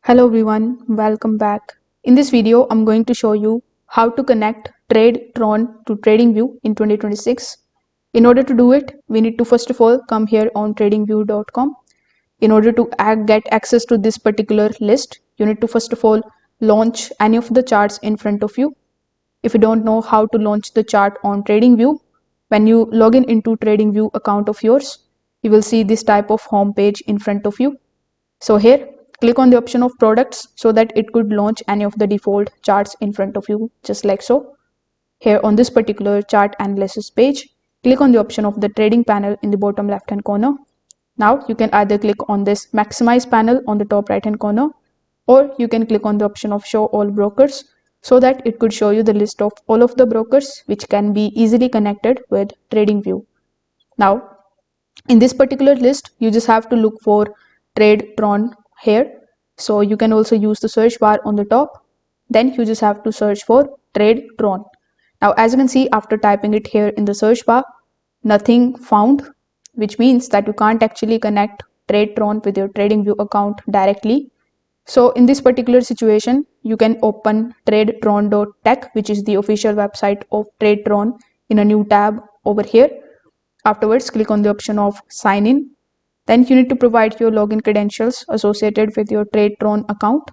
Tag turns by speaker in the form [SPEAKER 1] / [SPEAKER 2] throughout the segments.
[SPEAKER 1] Hello everyone, welcome back. In this video, I'm going to show you how to connect Tradetron to TradingView in 2026. In order to do it, we need to first of all come here on tradingview.com. In order to get access to this particular list, you need to first of all launch any of the charts in front of you. If you don't know how to launch the chart on TradingView, when you log in into TradingView account of yours, you will see this type of home page in front of you. So here, click on the option of products so that it could launch any of the default charts in front of you, just like so. Here on this particular chart analysis page, click on the option of the trading panel in the bottom left hand corner. Now you can either click on this maximize panel on the top right hand corner, or you can click on the option of show all brokers so that it could show you the list of all of the brokers which can be easily connected with TradingView. Now, in this particular list, you just have to look for Tradetron here. So you can also use the search bar on the top. Then you just have to search for Tradetron. Now, as you can see, after typing it here in the search bar, nothing found, which means that you can't actually connect Tradetron with your TradingView account directly. So in this particular situation, you can open tradetron.tech, which is the official website of Tradetron, in a new tab over here. Afterwards, click on the option of sign in. Then you need to provide your login credentials associated with your Tradetron account.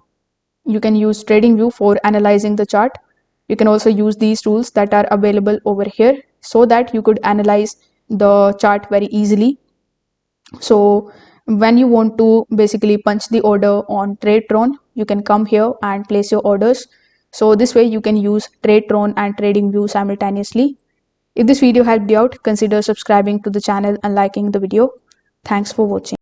[SPEAKER 1] You can use TradingView for analyzing the chart. You can also use these tools that are available over here so that you could analyze the chart very easily. So when you want to basically punch the order on Tradetron, you can come here and place your orders. So this way you can use Tradetron and TradingView simultaneously. If this video helped you out, consider subscribing to the channel and liking the video. Thanks for watching.